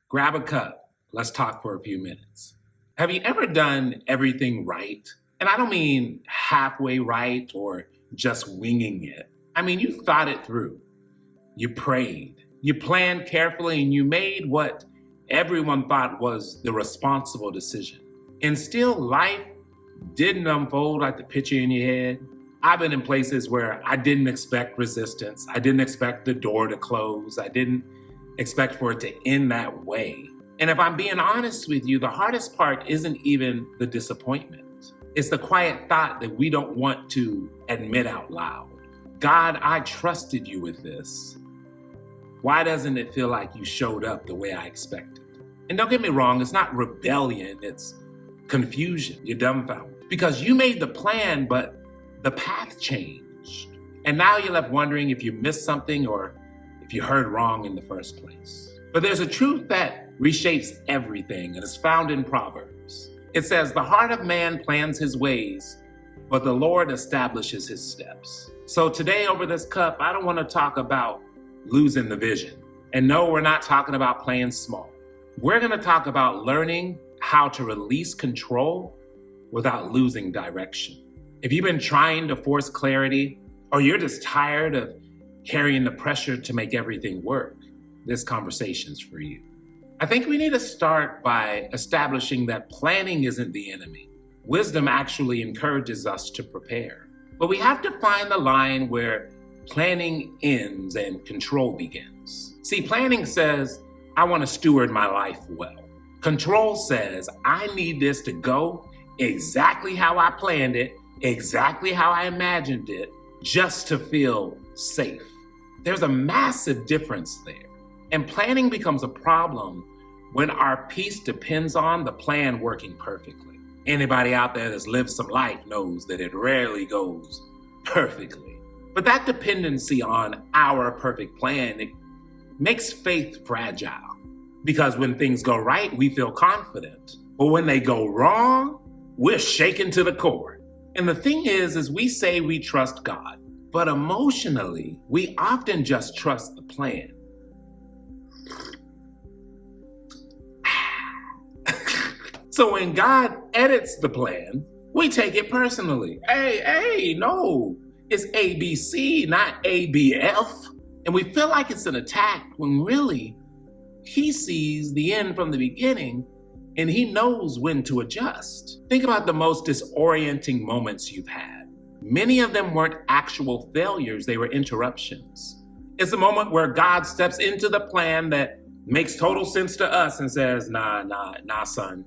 Grab a cup. Let's talk for a few minutes. Have you ever done everything right? And I don't mean halfway right or just winging it. I mean, you thought it through. You prayed. You planned carefully and you made what everyone thought was the responsible decision. And still, life didn't unfold like the picture in your head. I've been in places where I didn't expect resistance. I didn't expect the door to close. I didn't expect for it to end that way. And if I'm being honest with you, the hardest part isn't even the disappointment. It's the quiet thought that we don't want to admit out loud. God, I trusted you with this. Why doesn't it feel like you showed up the way I expected? And don't get me wrong, it's not rebellion, it's confusion. You're dumbfounded. Because you made the plan, but the path changed. And now you're left wondering if you missed something or if you heard wrong in the first place. But there's a truth that reshapes everything, and it's found in Proverbs. It says, the heart of man plans his ways, but the Lord establishes his steps. So today over this cup, I don't want to talk about losing the vision. And no, we're not talking about playing small. We're going to talk about learning how to release control without losing direction. If you've been trying to force clarity, or you're just tired of carrying the pressure to make everything work, this conversation's for you. I think we need to start by establishing that planning isn't the enemy. Wisdom actually encourages us to prepare. But we have to find the line where planning ends and control begins. See, planning says, I want to steward my life well. Control says, I need this to go exactly how I planned it, exactly how I imagined it, just to feel safe. There's a massive difference there. And planning becomes a problem when our peace depends on the plan working perfectly. Anybody out there that's lived some life knows that it rarely goes perfectly. But that dependency on our perfect plan, it makes faith fragile. Because when things go right, we feel confident. But when they go wrong, we're shaken to the core. And the thing is we say we trust God, but emotionally, we often just trust the plan. So when God edits the plan, we take it personally. Hey, no, it's ABC, not ABF. And we feel like it's an attack when really he sees the end from the beginning and he knows when to adjust. Think about the most disorienting moments you've had. Many of them weren't actual failures, they were interruptions. It's a moment where God steps into the plan that makes total sense to us and says, nah, son,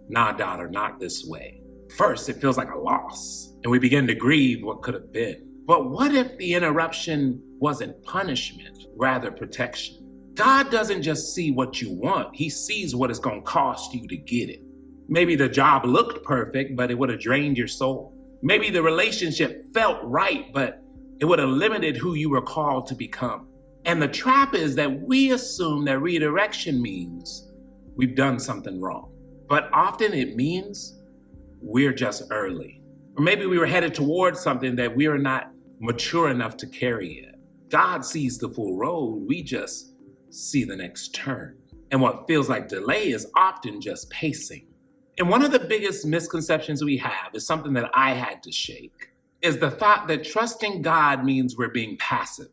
nah, daughter, not this way. First, it feels like a loss, and we begin to grieve what could have been. But what if the interruption wasn't punishment, rather protection? God doesn't just see what you want, he sees what it's going to cost you to get it. Maybe the job looked perfect, but it would have drained your soul. Maybe the relationship felt right, but it would have limited who you were called to become. And the trap is that we assume that redirection means we've done something wrong. But often it means we're just early. Or maybe we were headed towards something that we are not mature enough to carry yet. God sees the full road, we just see the next turn. And what feels like delay is often just pacing. And one of the biggest misconceptions we have is something that I had to shake, is the thought that trusting God means we're being passive.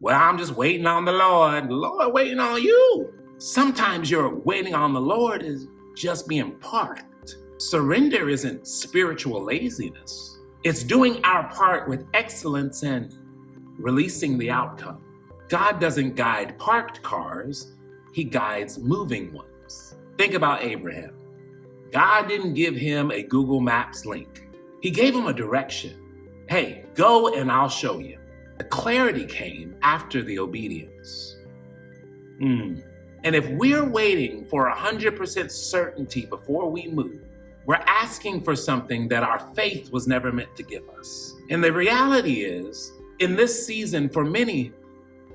Well, I'm just waiting on the Lord waiting on you. Sometimes your waiting on the Lord is just being parked. Surrender isn't spiritual laziness. It's doing our part with excellence and releasing the outcome. God doesn't guide parked cars, he guides moving ones. Think about Abraham. God didn't give him a Google Maps link. He gave him a direction. Hey, go and I'll show you. The clarity came after the obedience. And if we're waiting for 100% certainty before we move, we're asking for something that our faith was never meant to give us. And the reality is, in this season, for many,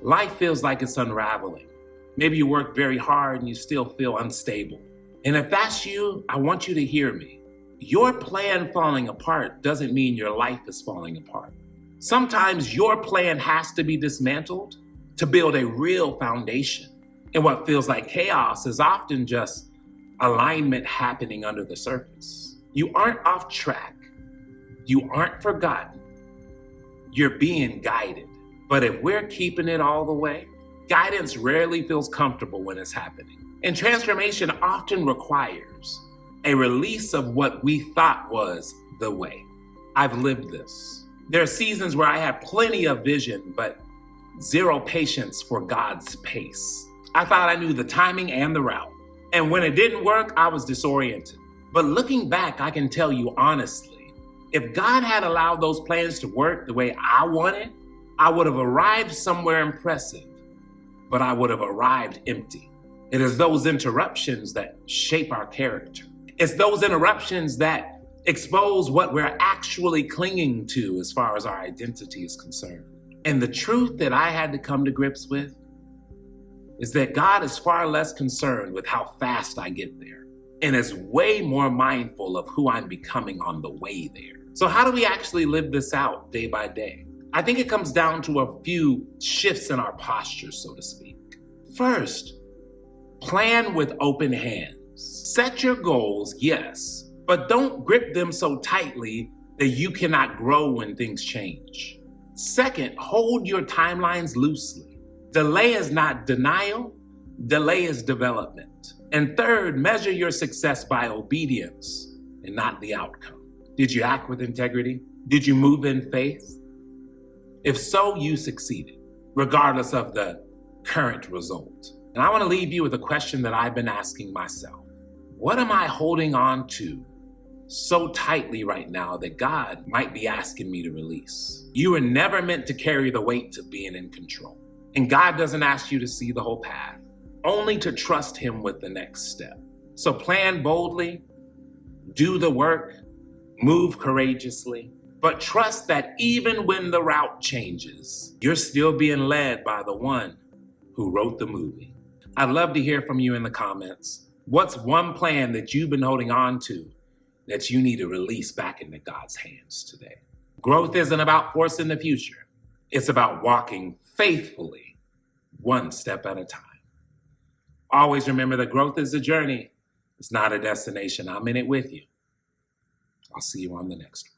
life feels like it's unraveling. Maybe you work very hard and you still feel unstable. And if that's you, I want you to hear me. Your plan falling apart doesn't mean your life is falling apart. Sometimes your plan has to be dismantled to build a real foundation. And what feels like chaos is often just alignment happening under the surface. You aren't off track. You aren't forgotten. You're being guided. But if we're keeping it all the way, guidance rarely feels comfortable when it's happening. And transformation often requires a release of what we thought was the way. I've lived this. There are seasons where I had plenty of vision, but zero patience for God's pace. I thought I knew the timing and the route. And when it didn't work, I was disoriented. But looking back, I can tell you honestly, if God had allowed those plans to work the way I wanted, I would have arrived somewhere impressive, but I would have arrived empty. It is those interruptions that shape our character. It's those interruptions that expose what we're actually clinging to as far as our identity is concerned. And the truth that I had to come to grips with is that God is far less concerned with how fast I get there and is way more mindful of who I'm becoming on the way there. So how do we actually live this out day by day? I think it comes down to a few shifts in our posture, so to speak. First, plan with open hands. Set your goals, yes, but don't grip them so tightly that you cannot grow when things change. Second, hold your timelines loosely. Delay is not denial, delay is development. And third, measure your success by obedience and not the outcome. Did you act with integrity? Did you move in faith? If so, you succeeded, regardless of the current result. And I want to leave you with a question that I've been asking myself. What am I holding on to so tightly right now that God might be asking me to release? You were never meant to carry the weight of being in control. And God doesn't ask you to see the whole path, only to trust Him with the next step. So plan boldly, do the work, move courageously, but trust that even when the route changes, you're still being led by the one who wrote the movie. I'd love to hear from you in the comments. What's one plan that you've been holding on to that you need to release back into God's hands today? Growth isn't about forcing the future. It's about walking faithfully, one step at a time. Always remember that growth is a journey. It's not a destination. I'm in it with you. I'll see you on the next one.